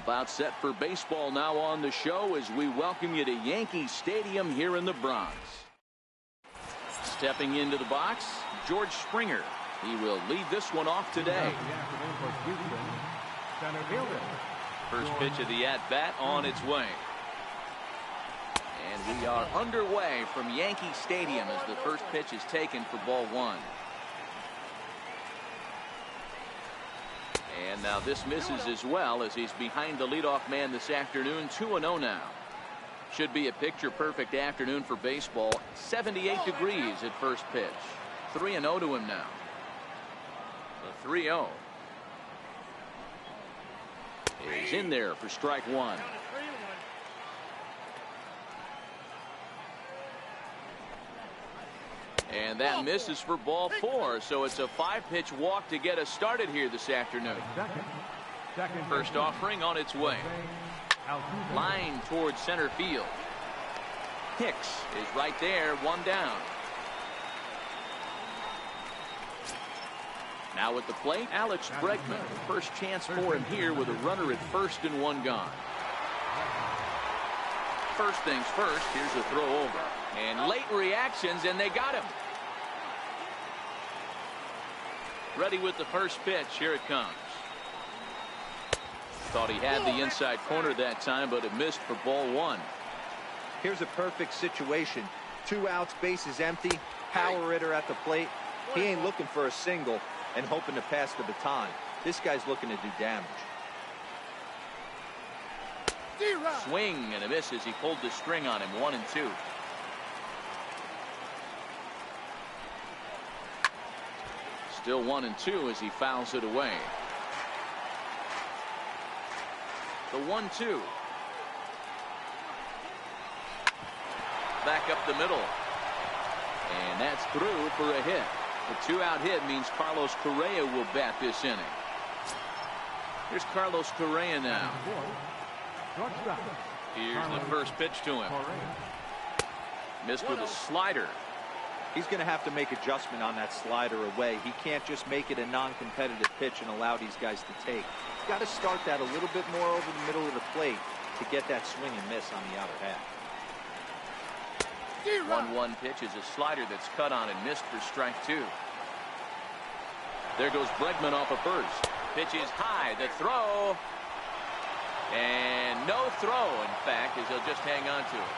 About set for baseball now on the show as we welcome you to Yankee Stadium here in the Bronx. Stepping into the box, George Springer. He will lead this one off today. First pitch of the at-bat on its way. And we are underway from Yankee Stadium as the first pitch is taken for ball one. And now this misses as well as he's behind the leadoff man this afternoon. 2-0 now. Should be a picture-perfect afternoon for baseball. 78 degrees at first pitch. 3-0 to him now. The 3-0 is in there for strike one. And that misses for ball four, so it's a 5-pitch walk to get us started here this afternoon. First offering on its way. Line towards center field. Hicks is right there, one down. Now at the plate, Alex Bregman. First chance for him here with a runner at first and one gone. First things first, here's a throw over. And late reactions, and they got him. Ready with the first pitch. Here it comes. Thought he had the inside corner that time, but it missed for ball one. Here's a perfect situation. 2 outs, bases empty, power hitter at the plate. He ain't looking for a single and hoping to pass the baton. This guy's looking to do damage. Swing and a miss as he pulled the string on him. 1-2. Still 1-2 as he fouls it away. The 1-2. Back up the middle. And that's through for a hit. The 2-out hit means Carlos Correa will bat this inning. Here's Carlos Correa now. Here's the first pitch to him. Missed with a slider. He's going to have to make adjustment on that slider away. He can't just make it a non-competitive pitch and allow these guys to take. He's got to start that a little bit more over the middle of the plate to get that swing and miss on the outer half. 1-1 pitch is a slider that's cut on and missed for strike two. There goes Bregman off of first. Pitch is high. The throw. And no throw, in fact, as he'll just hang on to it.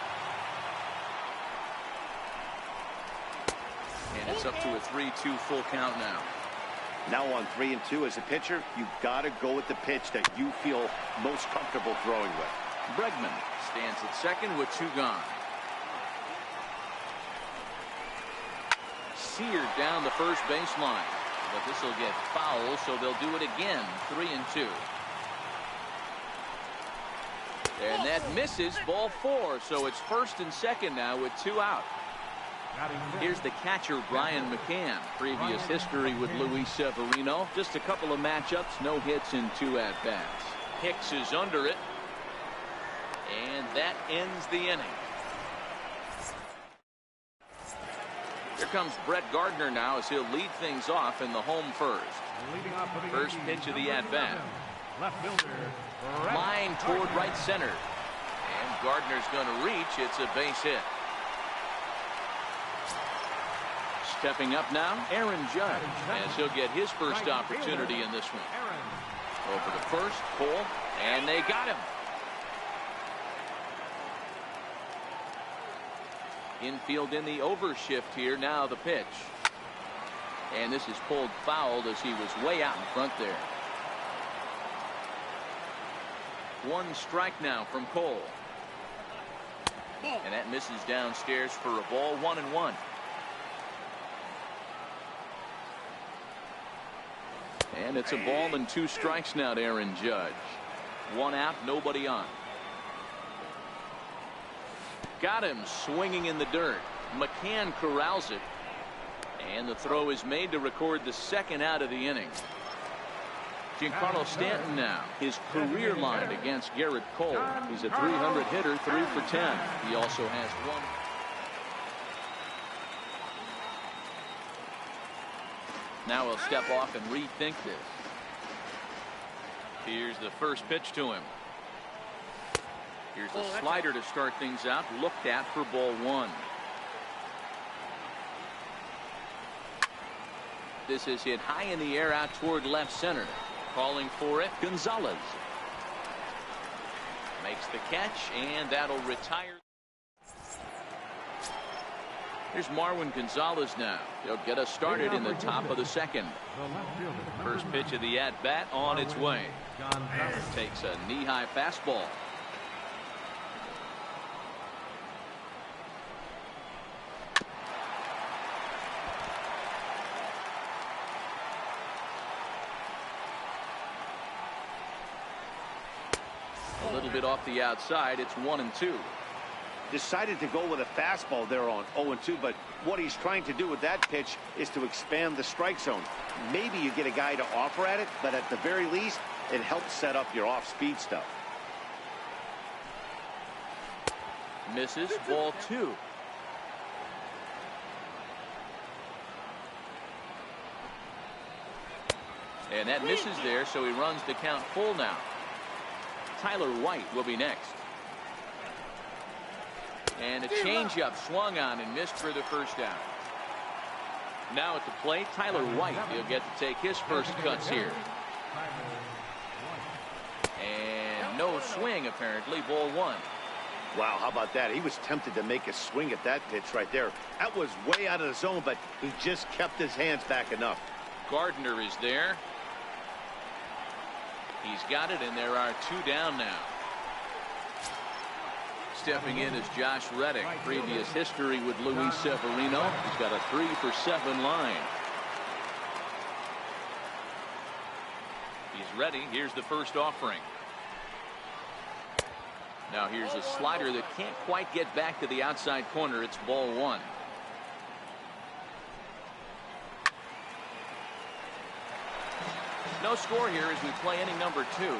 And it's up to a 3-2 full count now. Now on 3-2 as a pitcher, you've got to go with the pitch that you feel most comfortable throwing with. Bregman stands at second with 2 gone. Seared down the first baseline. But this will get foul, so they'll do it again. 3-2. And that misses ball 4, so it's first and second now with 2 out. Here's the catcher, Brian McCann. Previous history with Luis Severino. Just a couple of matchups, no hits in 2 at-bats. Hicks is under it. And that ends the inning. Here comes Brett Gardner now as he'll lead things off in the home first. First pitch of the at-bat. Line toward right center. And Gardner's going to reach. It's a base hit. Stepping up now, Aaron Judge, as he'll get his first opportunity in this one. Over to first, Cole, and they got him. Infield in the overshift here. Now the pitch. And this is pulled fouled as he was way out in front there. 1 strike now from Cole. And that misses downstairs for a ball. 1-1. And it's a ball and 2 strikes now to Aaron Judge. 1 out, nobody on. Got him swinging in the dirt. McCann corrals it. And the throw is made to record the 2nd out of the inning. Giancarlo Stanton now, his career line against Garrett Cole. He's a 300 hitter, 3 for 10. He also has 1. Now he'll step off and rethink this. Here's the first pitch to him. Here's a slider to start things out. Looked at for ball one. This is hit high in the air out toward left center. Calling for it, Gonzalez. Makes the catch, and that'll retire. Here's Marwin Gonzalez now. He'll get us started in the top of the second. First pitch of the at-bat on its way. Takes a knee-high fastball. A little bit off the outside. It's 1-2. Decided to go with a fastball there on 0-2, but what he's trying to do with that pitch is to expand the strike zone. Maybe you get a guy to offer at it, but at the very least, it helps set up your off-speed stuff. Misses, ball two. And that misses there, so he runs the count full now. Tyler White will be next. And a changeup swung on and missed for the first down. Now at the plate, Tyler White. He'll get to take his first cuts here. And no swing, apparently. Ball one. Wow, how about that? He was tempted to make a swing at that pitch right there. That was way out of the zone, but he just kept his hands back enough. Gardner is there. He's got it, and there are two down now. Stepping in is Josh Reddick. Previous history with Luis Severino. He's got a 3-for-7 line. He's ready. Here's the first offering. Now here's a slider that can't quite get back to the outside corner. It's ball one. No score here as we play inning number two.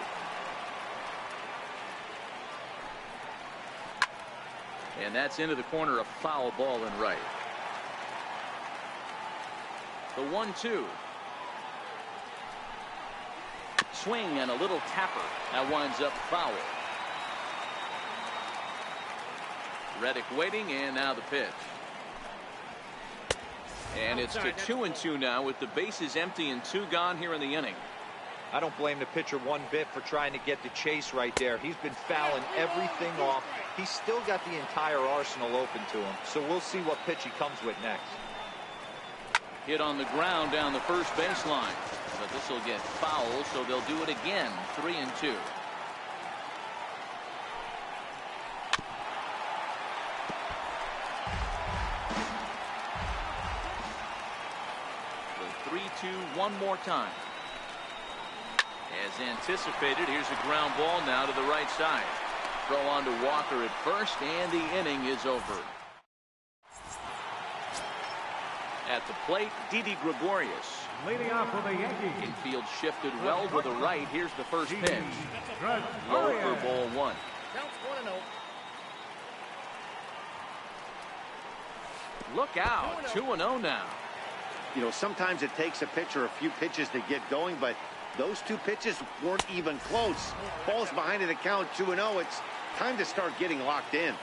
And that's into the corner, a foul ball and right. The 1-2. Swing and a little tapper. That winds up foul. Reddick waiting, and now the pitch. And it's to 2-2 now with the bases empty and two gone here in the inning. I don't blame the pitcher one bit for trying to get the chase right there. He's been fouling everything off. He's still got the entire arsenal open to him. So we'll see what pitch he comes with next. Hit on the ground down the first baseline. But this will get foul, so they'll do it again. 3-2. The 3-2 one more time. As anticipated, here's a ground ball now to the right side. Throw on to Walker at first, and the inning is over. At the plate, Didi Gregorius. Leading off for the Yankees. Infield shifted well to the right. Here's the first pitch. Low for ball one. Counts 1-0. Look out. 2-0 now. You know, sometimes it takes a pitcher a few pitches to get going, but those two pitches weren't even close. Ball's behind in the count, 2-0. It's time to start getting locked in.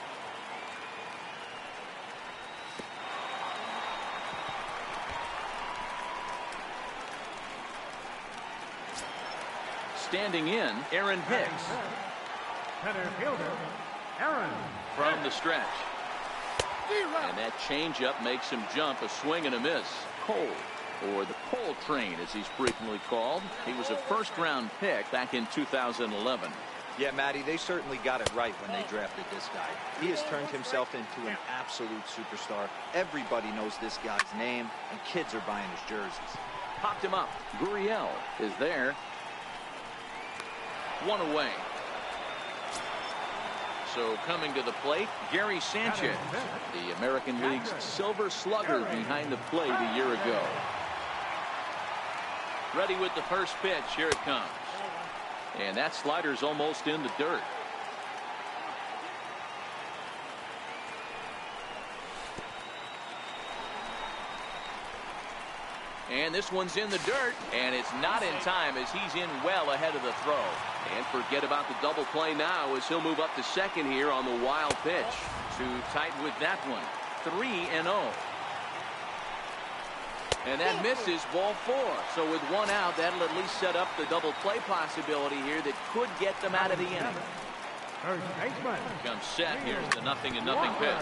Standing in, Aaron Hicks. Center fielder, Aaron. From the stretch. And that changeup makes him jump. A swing and a miss. Cole, or the Cole Train as he's frequently called. He was a first-round pick back in 2011. Yeah, Matty, they certainly got it right when they drafted this guy. He has turned himself into an absolute superstar. Everybody knows this guy's name, and kids are buying his jerseys. Popped him up. Gurriel is there. One away. So coming to the plate, Gary Sanchez, the American League's Silver Slugger behind the plate a year ago. Ready with the first pitch. Here it comes. And that slider's almost in the dirt. And this one's in the dirt, and it's not in time as he's in well ahead of the throw. And forget about the double play now as he'll move up to second here on the wild pitch. Too tight with that one. 3-0. And that misses, ball 4. So with one out, that'll at least set up the double play possibility here that could get them out of the inning. Comes set. Here's the 0-0 pitch.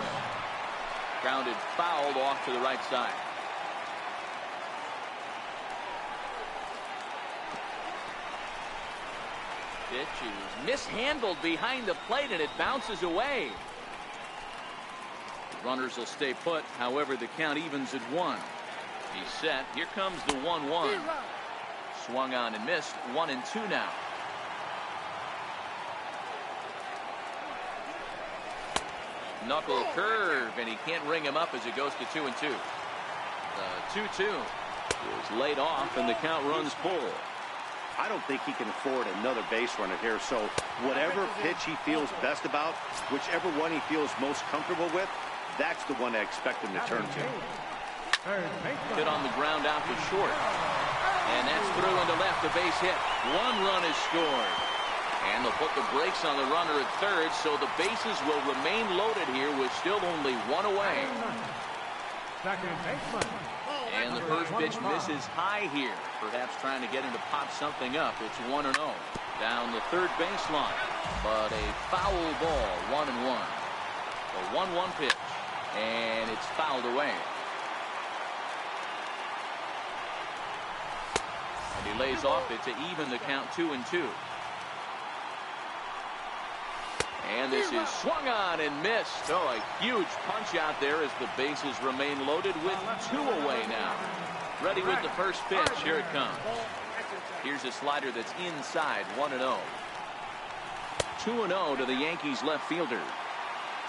Grounded fouled off to the right side. Pitch is mishandled behind the plate, and it bounces away. The runners will stay put. However, the count evens at 1. He's set. Here comes the 1-1. Swung on and missed. 1-2 now. Knuckle curve, and he can't ring him up as it goes to 2-2. The 2-2 is laid off, and the count runs full. I don't think he can afford another base runner here, so whatever pitch he feels best about, whichever one he feels most comfortable with, that's the one I expect him to turn to. Hit on the ground out to short. And that's through into left, a base hit. 1 run is scored. And they'll put the brakes on the runner at third, so the bases will remain loaded here with still only 1 away. And the first pitch misses high here, perhaps trying to get him to pop something up. It's 1-0 down the third baseline, but a foul ball. 1-1. A 1-1 pitch, and it's fouled away. And he lays off it to even the count 2-2. And this is swung on and missed. Oh, a huge punch out there as the bases remain loaded with 2 away now. Ready with the first pitch. Here it comes. Here's a slider that's inside. 1-0. 2-0 to the Yankees left fielder.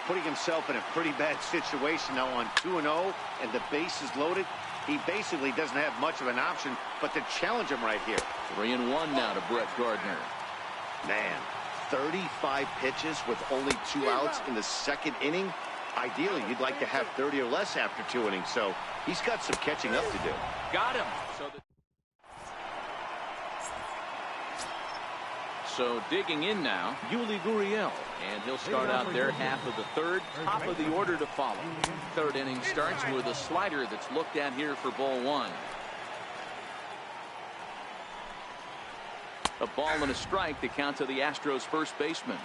Putting himself in a pretty bad situation now on 2-0 and the bases loaded. He basically doesn't have much of an option but to challenge him right here. 3-1 now to Brett Gardner. Man, 35 pitches with only 2 outs in the second inning. Ideally, you'd like to have 30 or less after 2 innings, so he's got some catching up to do. Got him. So digging in now, Yuli Gurriel, and he'll start out their half of the third, top of the order to follow. Third inning starts with a slider that's looked at here for ball 1. A ball and a strike to count to the Astros first baseman.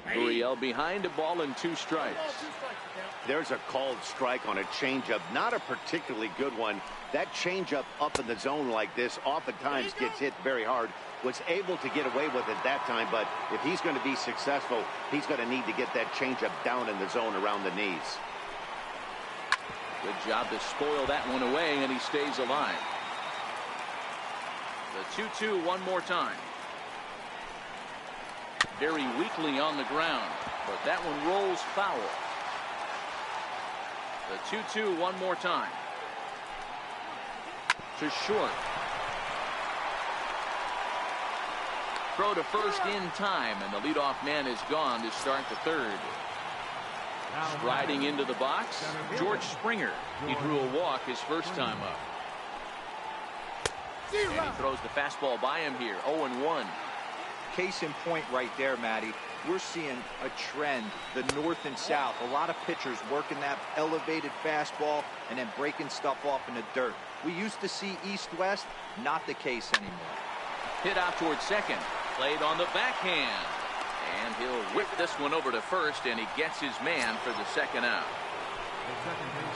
Gurriel behind, a ball and 2 strikes. There's a called strike on a changeup, not a particularly good one. That changeup up in the zone like this oftentimes gets hit very hard. Was able to get away with it that time, but if he's going to be successful, he's going to need to get that changeup down in the zone around the knees. Good job to spoil that one away, and he stays alive. The 2-2 one more time. Very weakly on the ground, but that one rolls foul. The 2-2 one more time. To short. Throw to first in time, and the leadoff man is gone to start the third. Striding into the box, George Springer. He drew a walk his first time up. And he throws the fastball by him here. 0-1. Case in point right there, Matty. We're seeing a trend, the north and south. A lot of pitchers working that elevated fastball and then breaking stuff off in the dirt. We used to see east-west, not the case anymore. Hit out towards second. Played on the backhand. And he'll whip this one over to first, and he gets his man for the second out.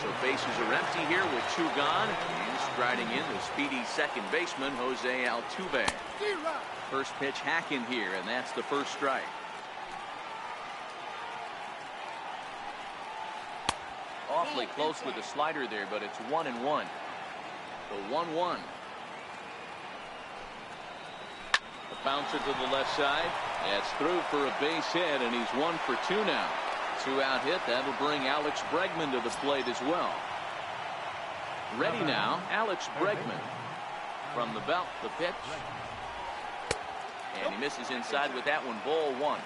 So bases are empty here with 2 gone. And striding in the speedy second baseman, Jose Altuve. First pitch hacking here, and that's the first strike. Awfully close with the slider there, but it's 1-1. The 1-1. A bouncer to the left side. That's through for a base hit, and he's 1 for 2 now. 2-out hit. That'll bring Alex Bregman to the plate as well. Ready now, Alex Bregman. From the belt, the pitch. And he misses inside with that one. Ball 1.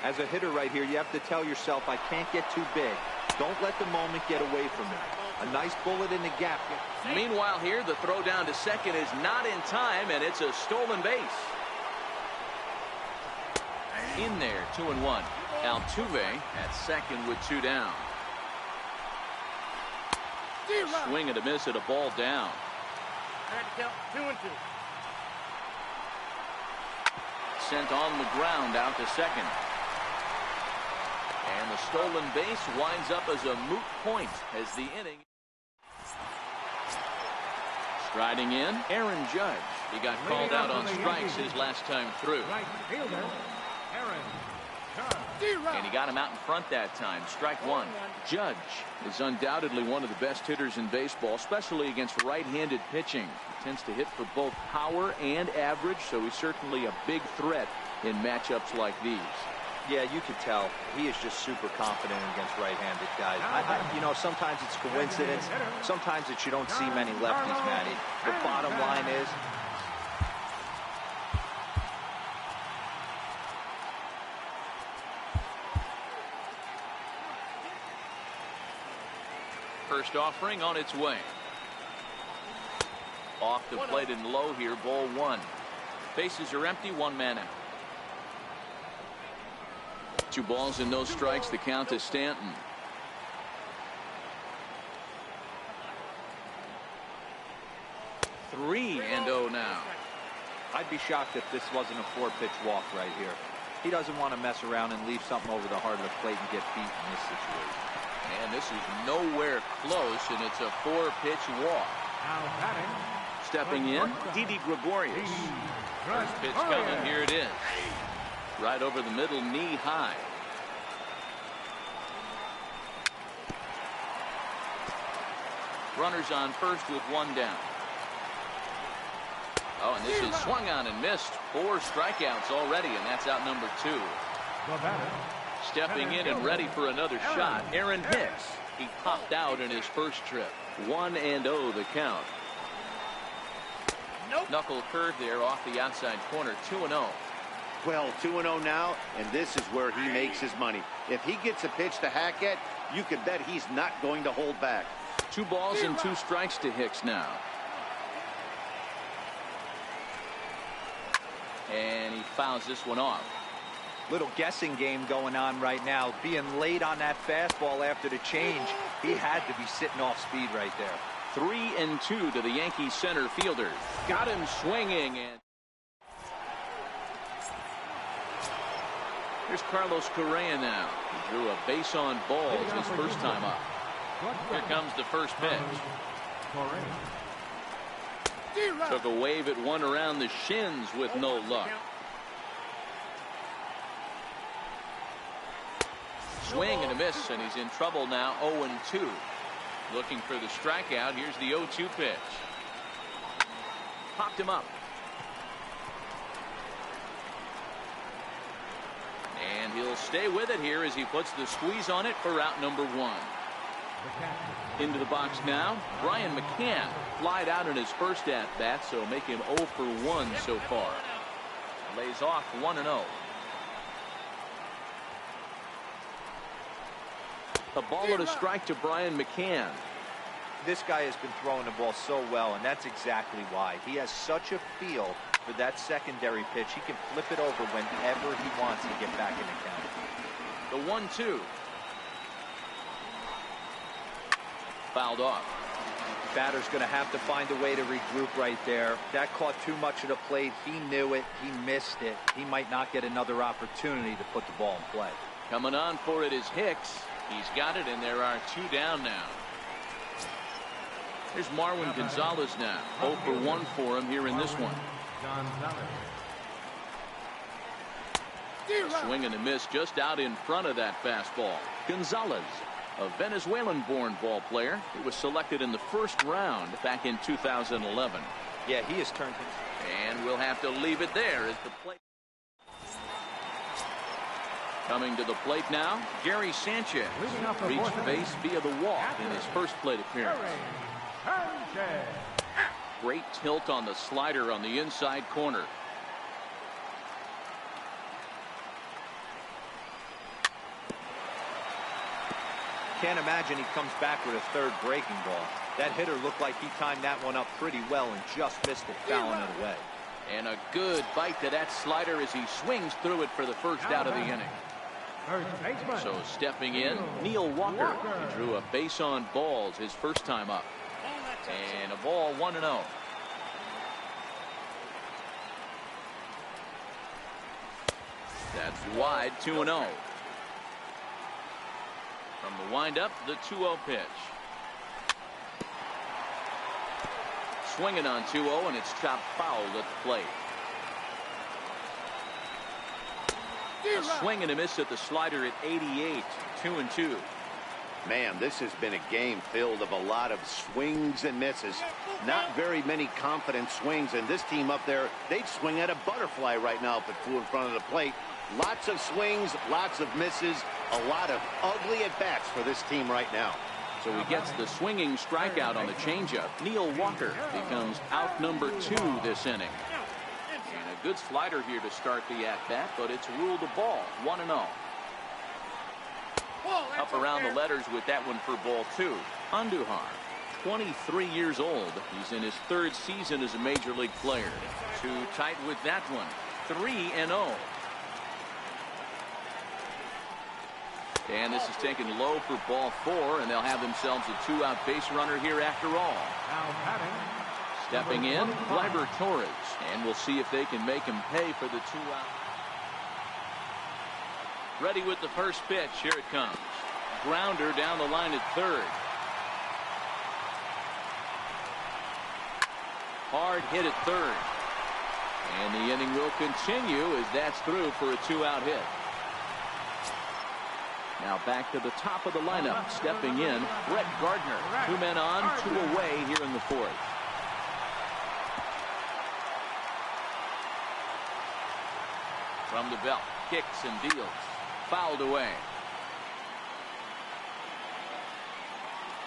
As a hitter right here, you have to tell yourself, I can't get too big. Don't let the moment get away from you. A nice bullet in the gap. Meanwhile here, the throw down to second is not in time, and it's a stolen base. In there, 2-1. Altuve at second with 2 down. Swing and a miss at a ball down. 2-2. Sent on the ground out to second. And the stolen base winds up as a moot point as the inning. Striding in, Aaron Judge. He got called out on strikes his last time through. Right fielder, Aaron Judge. And he got him out in front that time. Strike one. Judge is undoubtedly one of the best hitters in baseball, especially against right-handed pitching. He tends to hit for both power and average, so he's certainly a big threat in matchups like these. Yeah, you could tell. He is just super confident against right-handed guys. You know, sometimes it's coincidence. Sometimes it's you don't see many lefties, Matty. The bottom line is, first offering on its way. Off the plate and low here, ball one. Bases are empty, 1 man out. 2 balls and no strikes. The count to Stanton. Three and 0 now. I'd be shocked if this wasn't a 4-pitch walk right here. He doesn't want to mess around and leave something over the heart of the plate and get beat in this situation. And this is nowhere close, and it's a 4-pitch walk. Now batting. Stepping in, Didi Gregorius. First pitch coming, here it is. Right over the middle, knee high. Runners on first with 1 down. Oh, and this is swung on and missed. 4 strikeouts already, and that's out number 2. Stepping in and ready for another shot, Aaron Hicks. He popped out in his first trip. 1-0 the count. Knuckle curve there off the outside corner. 2-0. Well, 2-0 now, and this is where he makes his money. If he gets a pitch to hack at, you can bet he's not going to hold back. 2 balls and 2 strikes to Hicks now. And he fouls this one off. Little guessing game going on right now. Being late on that fastball after the change. He had to be sitting off speed right there. 3-2 to the Yankees center fielder. Got him swinging. And here's Carlos Correa now. He drew a base on balls his first time up. Here comes the first pitch. Took a wave at one around the shins with no luck. Swing and a miss, and he's in trouble now. 0-2. Looking for the strikeout. Here's the 0-2 pitch. Popped him up. And he'll stay with it here as he puts the squeeze on it for out number 1. Into the box now, Brian McCann flied out in his first at-bat, so make him 0 for 1 so far. Lays off 1-0. A ball and a strike to Brian McCann. This guy has been throwing the ball so well, and that's exactly why. He has such a feel for that secondary pitch. He can flip it over whenever he wants to get back in the count. The 1-2. Fouled off. Batter's going to have to find a way to regroup right there. That caught too much of the plate. He knew it. He missed it. He might not get another opportunity to put the ball in play. Coming on for it is Hicks. He's got it, and there are 2 down now. Here's Marwin Gonzalez now. 0 for 1 for him here in this one. A swing and a miss just out in front of that fastball. Gonzalez, a Venezuelan-born ball player. He was selected in the first round back in 2011. Yeah, he has turned. And we'll have to leave it there as the plate. Coming to the plate now, Gary Sanchez reached base via the walk in his first plate appearance. Great tilt on the slider on the inside corner. Can't imagine he comes back with a third breaking ball. That hitter looked like he timed that one up pretty well and just missed it, fouling it away. And a good bite to that slider as he swings through it for the first out of the inning. So stepping in, Neil Walker. He drew a base on balls his first time up. And a ball 1-0. That's wide, 2-0. From the windup, the 2-0 pitch. Swinging on 2-0, and it's chopped foul at the plate. A swing and a miss at the slider at 88, 2-2. Man, this has been a game filled of a lot of swings and misses. Not very many confident swings, and this team up there, they'd swing at a butterfly right now if it flew in front of the plate. Lots of swings, lots of misses, a lot of ugly at-bats for this team right now. So he gets the swinging strikeout on the changeup. Neil Walker becomes out number 2 this inning. And a good slider here to start the at-bat, but it's ruled a ball, 1-0. Up around the letters with that one for ball 2. Andujar, 23 years old. He's in his 3rd season as a major league player. Too tight with that one, 3-0. And this is taken low for ball 4, and they'll have themselves a 2-out base runner here after all. Stepping in, Gleyber Torres, and we'll see if they can make him pay for the 2-out. Ready with the first pitch. Here it comes. Grounder down the line at 3rd. Hard hit at 3rd. And the inning will continue as that's through for a 2-out hit. Now back to the top of the lineup. Stepping in, Brett Gardner. 2 men on, 2 away here in the 4th. From the belt, kicks and deals. Fouled away.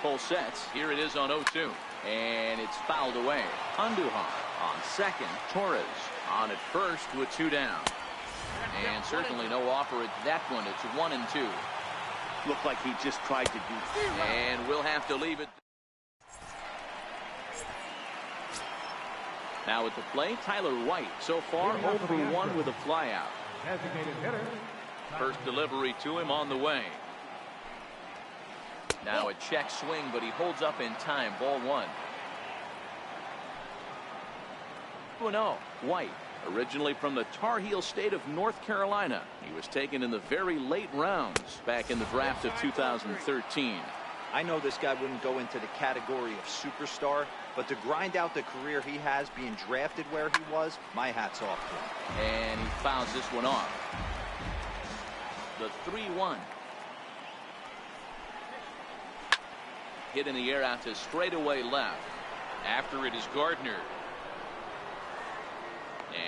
Full sets. Here it is on 0-2. And it's fouled away. Andujar on second. Torres on at first with 2 down. And certainly no offer at that one. It's 1-2. Looked like he just tried to do. And we'll have to leave it. Now at the plate, Tyler White. So far 0 for 1 with a flyout. First delivery to him on the way. Now a check swing, but he holds up in time. Ball 1. 2-0. White, originally from the Tar Heel state of North Carolina. He was taken in the very late rounds back in the draft of 2013. I know this guy wouldn't go into the category of superstar, but to grind out the career he has being drafted where he was, my hat's off to him. And he fouls this one off. The 3-1. Hit in the air out to straightaway left. After it is Gardner.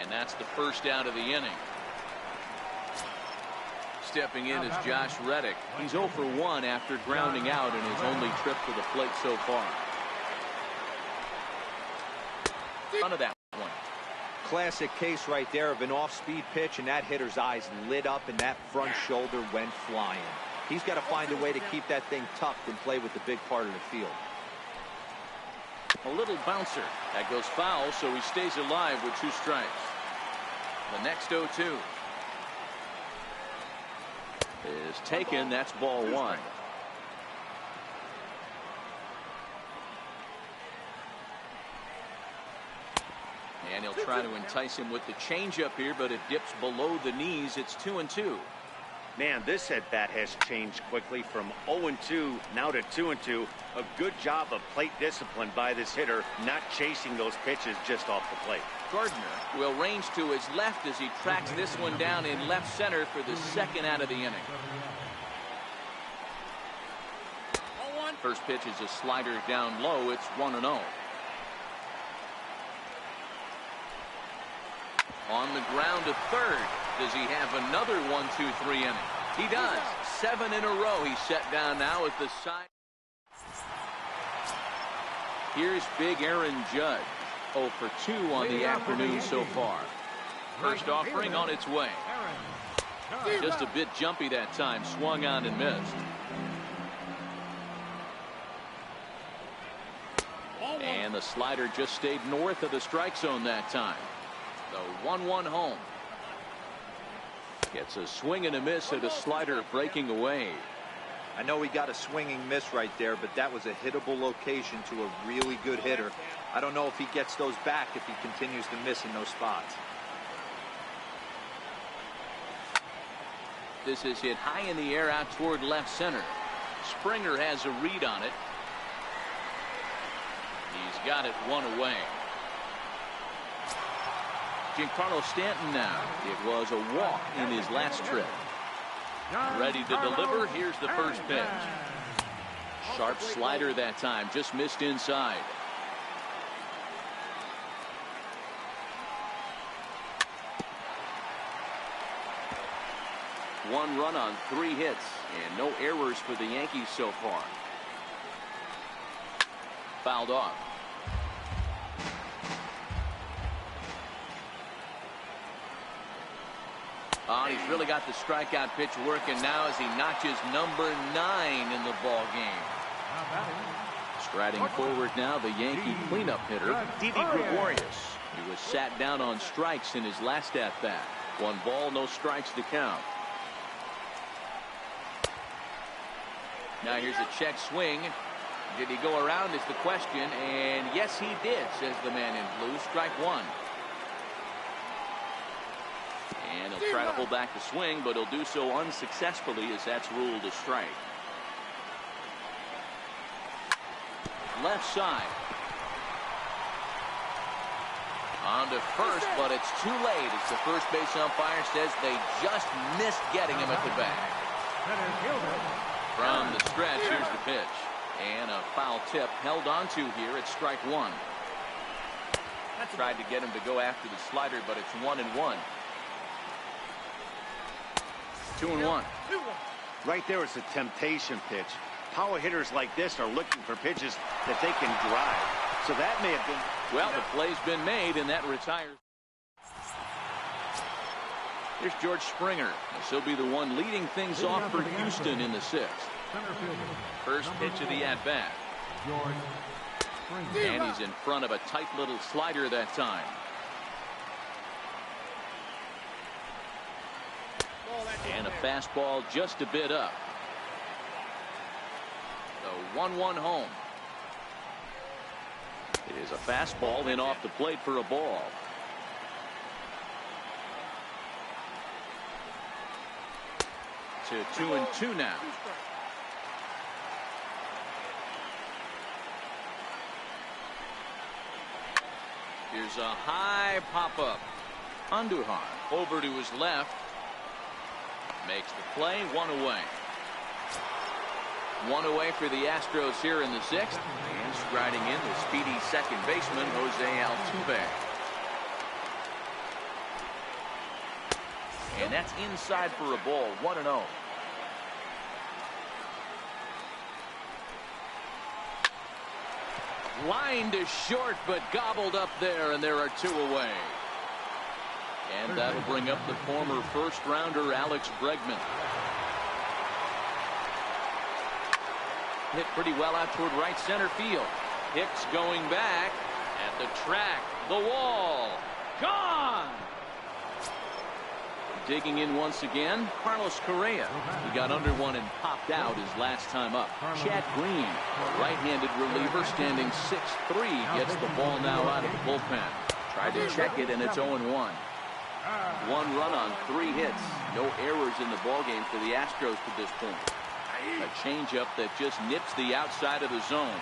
And that's the first out of the inning. Stepping in is Josh Reddick. He's 0 for 1 after grounding out in his only trip to the plate so far. None of that one. Classic case right there of an off-speed pitch, and that hitter's eyes lit up and that front shoulder went flying. He's got to find a way to keep that thing tucked and play with the big part of the field. A little bouncer. That goes foul, so he stays alive with 2 strikes. The next 0-2 is taken. That's ball 1. And he'll try to entice him with the changeup here, but it dips below the knees. It's 2-2. Man, this at-bat has changed quickly from 0-2 now to 2-2. A good job of plate discipline by this hitter, not chasing those pitches just off the plate. Gardner will range to his left as he tracks this one down in left center for the second out of the inning. First pitch is a slider down low. It's 1-0. On the ground to third. Does he have another 1-2-3 inning? He does. 7 in a row. He's set down now at the side. Here's big Aaron Judge. 0 for 2 on the afternoon so far. First offering on its way. Just a bit jumpy that time. Swung on and missed. And the slider just stayed north of the strike zone that time. The 1-1 home. Gets a swing and a miss at a slider breaking away. I know he got a swinging miss right there, but that was a hittable location to a really good hitter. I don't know if he gets those back if he continues to miss in those spots. This is hit high in the air out toward left center. Springer has a read on it. He's got it one away. Giancarlo Stanton now. It was a walk in his last trip. Ready to deliver. Here's the first pitch. Sharp slider that time. Just missed inside. One run on 3 hits and no errors for the Yankees so far. Fouled off. He's really got the strikeout pitch working now as he notches number 9 in the ball game. Striding forward now, the Yankee cleanup hitter, Didi Gregorius. He was sat down on strikes in his last at-bat. 1 ball, no strikes to count. Now here's a check swing. Did he go around is the question, and yes he did, says the man in blue. Strike 1. And he'll try to hold back the swing, but he'll do so unsuccessfully as that's ruled a strike. Left side. On to first, but it's too late as the first base umpire says they just missed getting him at the bag. From the stretch, here's the pitch. And a foul tip held on to here at strike 1. Tried to get him to go after the slider, but it's 1-1. 2-1. Right there, it's a temptation pitch. Power hitters like this are looking for pitches that they can drive. So that may have been. Well, the play's been made, and that retires. Here's George Springer. This will be the one leading things off for Houston in the 6th. First pitch of the at-bat. And he's in front of a tight little slider that time. And a fastball just a bit up. The 1-1 home. It is a fastball in off the plate for a ball. To 2-2 now. Here's a high pop-up. Andujar over to his left. Makes the play. 1 away. 1 away for the Astros here in the 6th. And striding in the speedy second baseman, Jose Altuve. And that's inside for a ball. 1-0. Line to short, but gobbled up there, and there are 2 away. And that'll bring up the former first-rounder Alex Bregman. Hit pretty well out toward right center field. Hicks going back at the track. The wall. Gone! Digging in once again, Carlos Correa. He got under one and popped out his last time up. Chad Green, a right-handed reliever standing 6'3", gets the ball now out of the bullpen. Tried to check it, and it's 0-1. 1 run on 3 hits. No errors in the ballgame for the Astros to this point. A changeup that just nips the outside of the zone.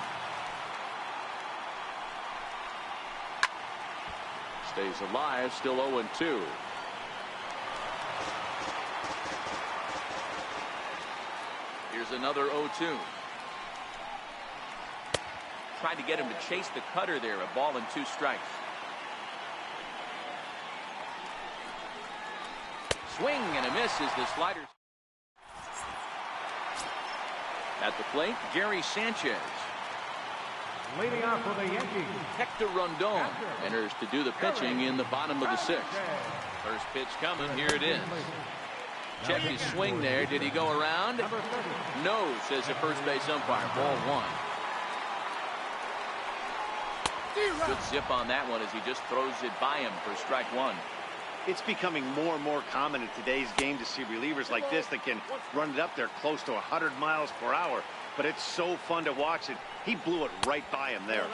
Stays alive, still 0-2. Here's another 0-2. Tried to get him to chase the cutter there. A ball and 2 strikes. Swing and a miss as the slider. At the plate, Gary Sanchez. Leading off for the Yankees, Hector Rondon enters to do the pitching in the bottom of the 6th. First pitch coming. Here it is. Check his swing there. Did he go around? No, says the first base umpire. Ball 1. Good zip on that one as he just throws it by him for strike one. It's becoming more and more common in today's game to see relievers like this that can run it up there close to 100 miles per hour. But it's so fun to watch it. He blew it right by him there.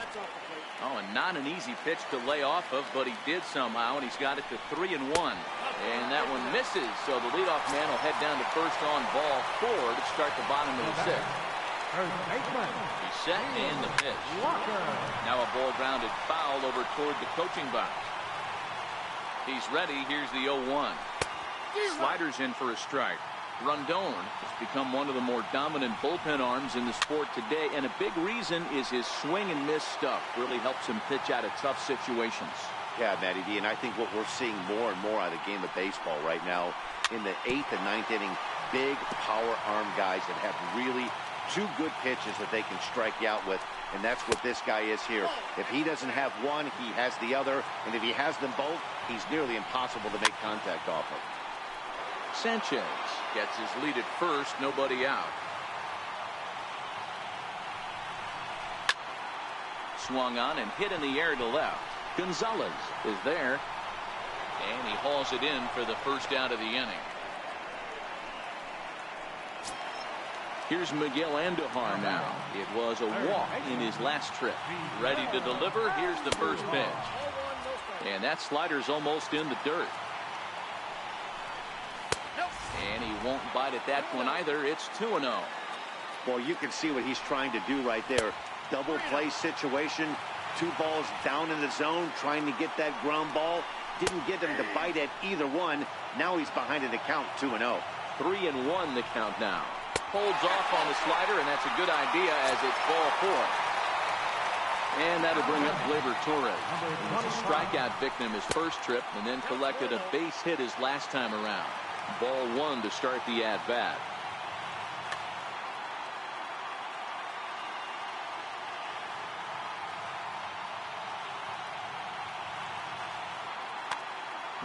Oh, and not an easy pitch to lay off of, but he did somehow, and he's got it to 3-1. And that one misses, so the leadoff man will head down to first on ball 4 to start the bottom of the 6th. He's set and the pitch. Now a ball grounded foul over toward the coaching box. He's ready. Here's the 0-1. Sliders in for a strike. Rondon has become one of the more dominant bullpen arms in the sport today, and a big reason is his swing and miss stuff. Really helps him pitch out of tough situations. Yeah, Matty D, and I think what we're seeing more and more out of the game of baseball right now in the 8th and 9th inning, big power arm guys that have really 2 good pitches that they can strike you out with, and that's what this guy is here. If he doesn't have one, he has the other, and if he has them both, he's nearly impossible to make contact off of. Sanchez gets his lead at first, nobody out. Swung on and hit in the air to left. Gonzalez is there, and he hauls it in for the first out of the inning. Here's Miguel Andujar now. It was a walk in his last trip. Ready to deliver. Here's the first pitch. And that slider's almost in the dirt. And he won't bite at that one either. It's 2-0. Well, you can see what he's trying to do right there. Double play situation. 2 balls down in the zone, trying to get that ground ball. Didn't get him to bite at either one. Now he's behind in the count, 2-0. 3-1 the count now. Holds off on the slider, and that's a good idea as it's ball 4. And that'll bring up Gleyber Torres. He was a strikeout victim his first trip and then collected a base hit his last time around. Ball 1 to start the at-bat.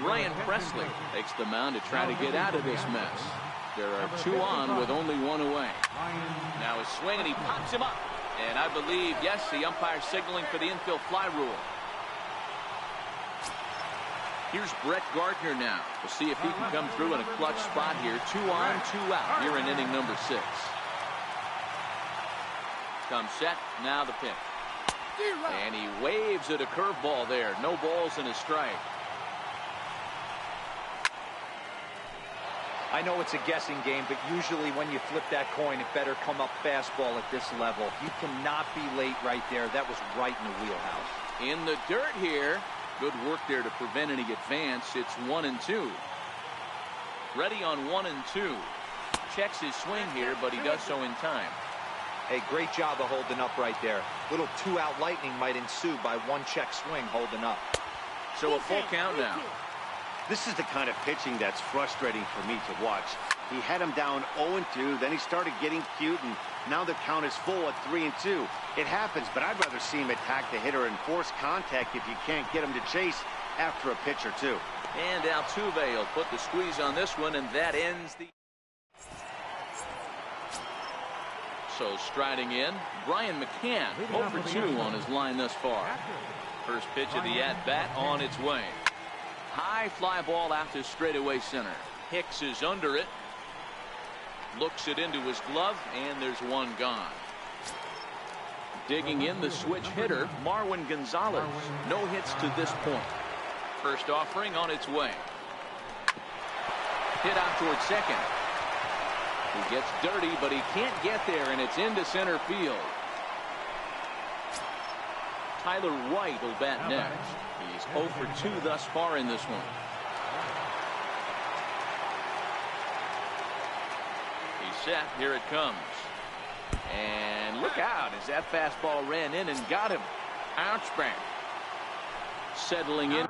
Ryan Presley takes the mound to try to get out of this mess. There are 2 on with only 1 away. Now his swing, and he pops him up. And I believe, yes, the umpire signaling for the infield fly rule. Here's Brett Gardner now. We'll see if he can come through in a clutch spot here. 2 on, 2 out here in inning number 6. Comes set. Now the pitch. And he waves at a curveball there. No balls and a strike. I know it's a guessing game, but usually when you flip that coin, it better come up fastball at this level. You cannot be late right there. That was right in the wheelhouse. In the dirt here. Good work there to prevent any advance. It's 1-2. Ready on 1-2. Checks his swing here, but he does so in time. Hey, great job of holding up right there. Little 2-out lightning might ensue by 1 check swing holding up. So a full count now. This is the kind of pitching that's frustrating for me to watch. He had him down 0-2, then he started getting cute, and now the count is full at 3-2. It happens, but I'd rather see him attack the hitter and force contact if you can't get him to chase after a pitch or 2. And Altuve will put the squeeze on this one, and that ends the... So striding in, Brian McCann, 0-2 on his line thus far. First pitch of the at-bat on its way. High fly ball out to straightaway center. Hicks is under it. Looks it into his glove, and there's 1 gone. Digging in the switch hitter, Marwin Gonzalez. No hits to this point. First offering on its way. Hit out towards second. He gets dirty, but he can't get there, and it's into center field. Tyler White will bat next. He's 0-2 thus far in this one. He's set. Here it comes. And look out as that fastball ran in and got him. Ouch bang. Settling in.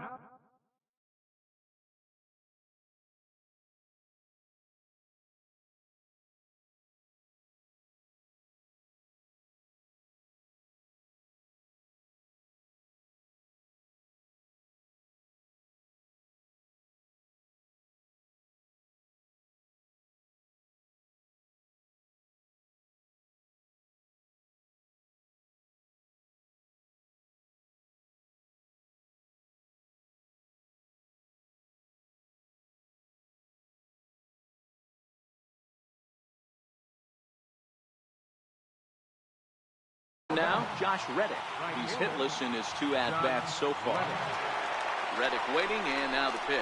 Now, Josh Reddick. He's hitless in his 2 at-bats so far. Reddick waiting, and now the pitch.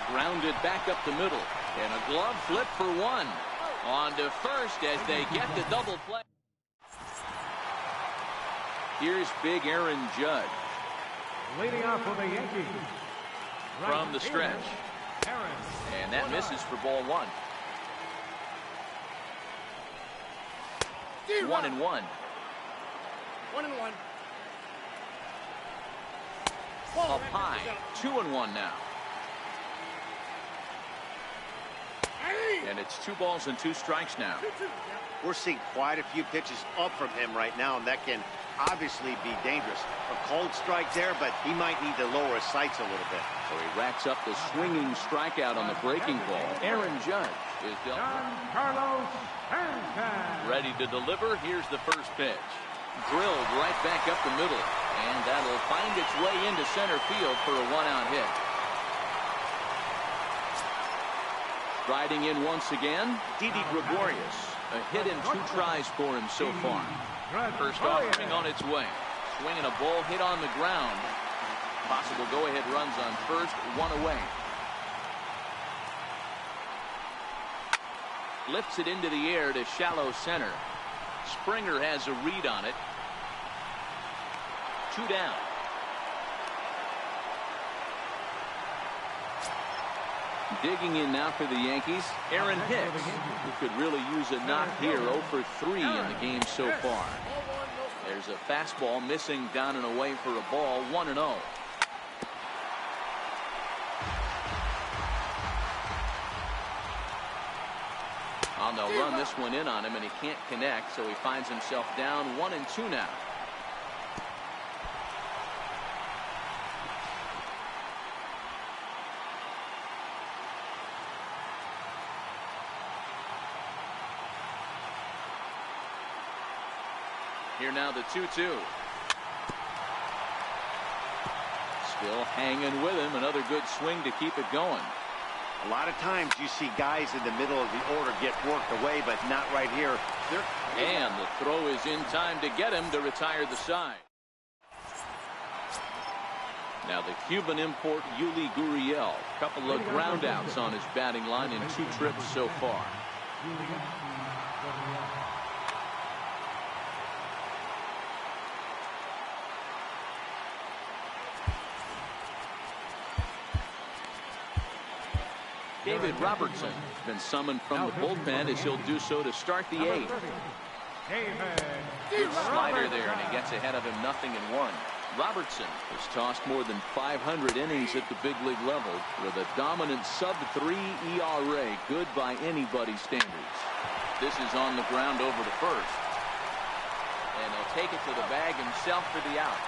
Grounded back up the middle. And a glove flip for 1. On to first as they get the double play. Here's big Aaron Judge. Leading off for the Yankees. From the stretch. And that misses for ball 1. 1-1. 1-1. Up high. 2-1 now. And it's 2 balls and 2 strikes now. We're seeing quite a few pitches up from him right now, and that can obviously be dangerous. A cold strike there, but he might need to lower his sights a little bit. So he racks up the swinging strikeout on the breaking ball. Aaron Judge is dealt. Ready to deliver. Here's the first pitch. Drilled right back up the middle. And that'll find its way into center field for a 1-out hit. Riding in once again, Didi Gregorius. A hit in 2 tries for him so far. First offering on its way. Swinging a ball hit on the ground. Possible go-ahead runs on first, 1 away. Lifts it into the air to shallow center. Springer has a read on it. 2 down. Digging in now for the Yankees, Aaron Hicks, who could really use a knock here. 0 for 3 in the game so far. There's a fastball missing down and away for a ball. 1-0. And they'll run this one in on him, and he can't connect, so he finds himself down 1-2 now. Here now the 2-2. Still hanging with him. Another good swing to keep it going. A lot of times you see guys in the middle of the order get worked away, but not right here. And the throw is in time to get him to retire the side. Now the Cuban import Yuli Gurriel. Couple of groundouts on his batting line in 2 trips so far. David Robertson has been summoned from the bullpen as he'll do so to start the 8th. Good slider there, and he gets ahead of him 0-1. Robertson has tossed more than 500 innings at the big league level with a dominant sub-3 ERA, good by anybody's standards. This is on the ground over to first. And he'll take it to the bag himself for the out.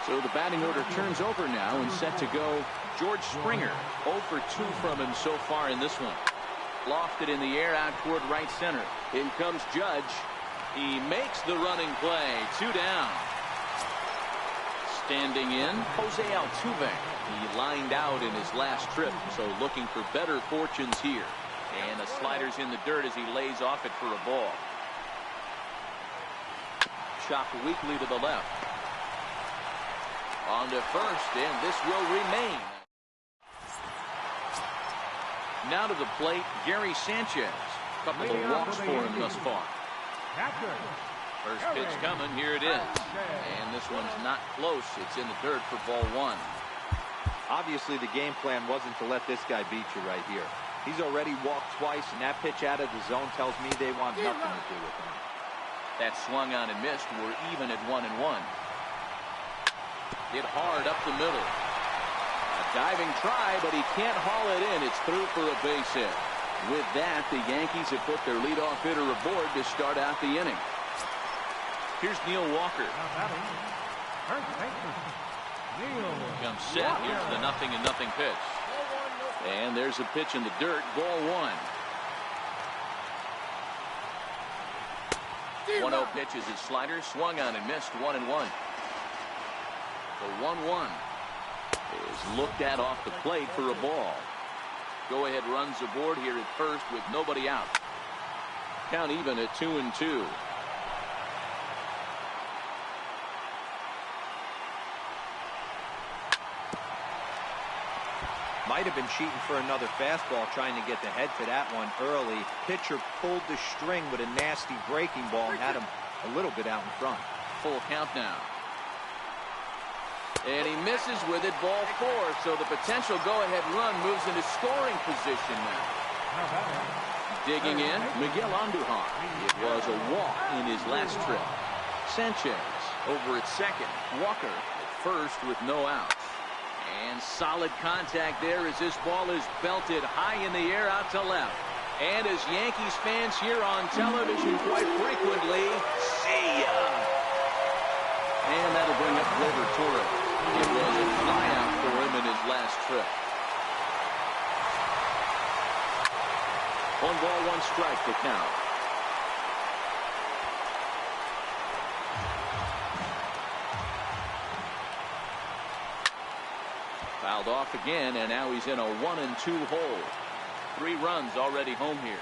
So the batting order turns over now and set to go. George Springer, 0 for 2 from him so far in this one. Lofted in the air out toward right center. In comes Judge. He makes the running play. 2 down. Standing in, Jose Altuve. He lined out in his last trip, so looking for better fortunes here. And the slider's in the dirt as he lays off it for a ball. Chopped weakly to the left. On to first, and this will remain. Now to the plate, Gary Sanchez. Couple of walks for him thus far. First pitch coming, here it is. And this one's not close. It's in the dirt for ball 1. Obviously, the game plan wasn't to let this guy beat you right here. He's already walked twice, and that pitch out of the zone tells me they want nothing to do with him. That swung on and missed. We're even at 1-1. Hit hard up the middle. A diving try, but he can't haul it in. It's through for a base hit. With that, the Yankees have put their leadoff hitter aboard to start out the inning. Here's Neil Walker. Comes set. Here's the 0-0 pitch. And there's a pitch in the dirt. Ball 1. 1-0 pitch is his slider. Swung on and missed. 1-1. The 1-1 is looked at off the plate for a ball. Go-ahead runs aboard here at first with nobody out. count even at 2-2. Might have been cheating for another fastball, trying to get the head to that one early. Pitcher pulled the string with a nasty breaking ball and had him a little bit out in front. Full count now. And he misses with it, ball 4. So the potential go-ahead run moves into scoring position now. Digging in, Miguel Andujar. It was a walk in his last trip. Sanchez over at second. Walker at first with no outs. And solid contact there as this ball is belted high in the air out to left. And as Yankees fans here on television quite frequently, see ya! And that'll bring up Gleyber Torres. It was a flyout for him in his last trip. 1 ball, 1 strike to count. Fouled off again, and now he's in a 1-2 hole. 3 runs already home here.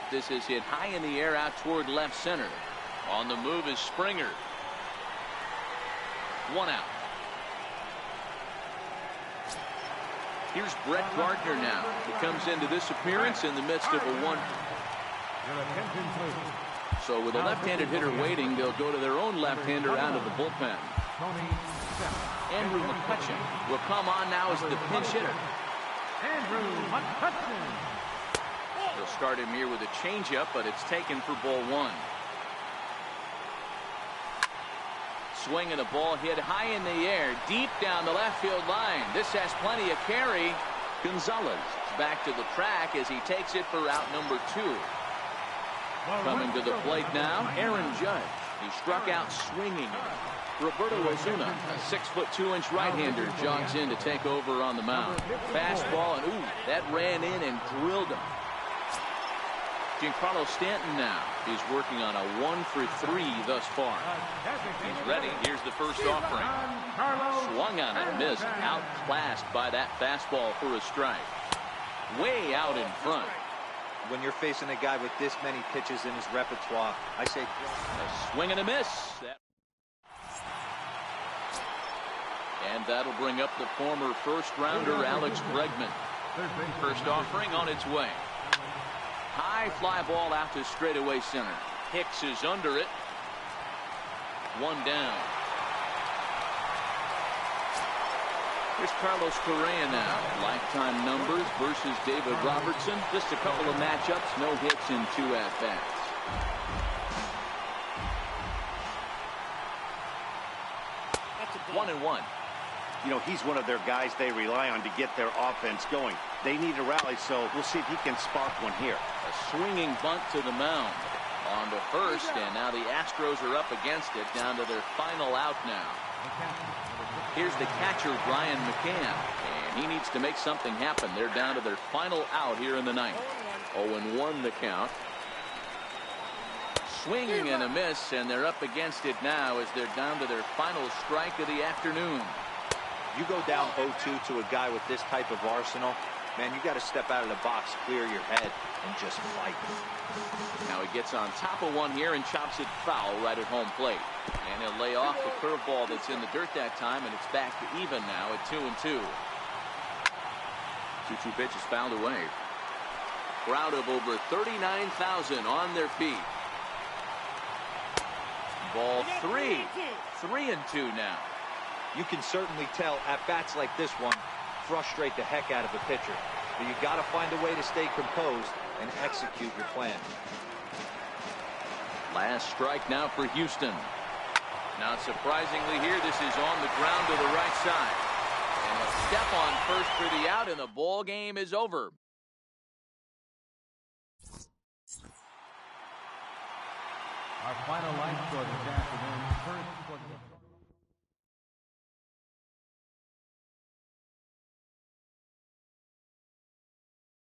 This is hit high in the air out toward left center. On the move is Springer. 1 out. Here's Brett Gardner now. He comes into this appearance in the midst of a 1. So with a left-handed hitter waiting, they'll go to their own left-hander out of the bullpen. Andrew McCutchen will come on now as the pinch hitter. Andrew McCutchen. They'll start him here with a changeup, but it's taken for ball 1. Swing and a ball hit high in the air, deep down the left field line. This has plenty of carry. Gonzalez back to the track as he takes it for out number 2. Coming to the plate now, Aaron Judge. He struck out swinging. Roberto Osuna, a 6'2" right-hander, jogs in to take over on the mound. Fastball, and ooh, that ran in and drilled him. Giancarlo Stanton now. He's working on a 1 for 3 thus far. He's ready. Here's the first offering. Swung on and missed. Outclassed by that fastball for a strike. Way out in front. When you're facing a guy with this many pitches in his repertoire, I say a swing and a miss. And that'll bring up the former first-rounder Alex Bregman. First offering on its way. High fly ball out to straightaway center. Hicks is under it. 1 down. Here's Carlos Correa now. Lifetime numbers versus David Robertson. Just a couple of matchups. No hits in 2 at-bats. That's a 1-1. You know, he's one of their guys they rely on to get their offense going. They need a rally, so we'll see if he can spark one here. A swinging bunt to the mound. On to first, and now the Astros are up against it, down to their final out now. Here's the catcher, Brian McCann, and he needs to make something happen. They're down to their final out here in the 9th. 0-1 the count. Swinging and a miss, and they're up against it now as they're down to their final strike of the afternoon. You go down 0-2 to a guy with this type of arsenal, man, you got to step out of the box, clear your head, and just fight. Now he gets on top of one here and chops it foul right at home plate. And he'll lay off the curveball that's in the dirt that time, and it's back to even now at 2-2. 2-2 pitch is fouled away. Crowd of over 39,000 on their feet. Ball 3. 3-2 now. You can certainly tell at bats like this one frustrate the heck out of a pitcher. But you got to find a way to stay composed and execute your plan. Last strike now for Houston. Now surprisingly here, this is on the ground to the right side. And a step on first for the out, and the ball game is over. Our final line score this afternoon.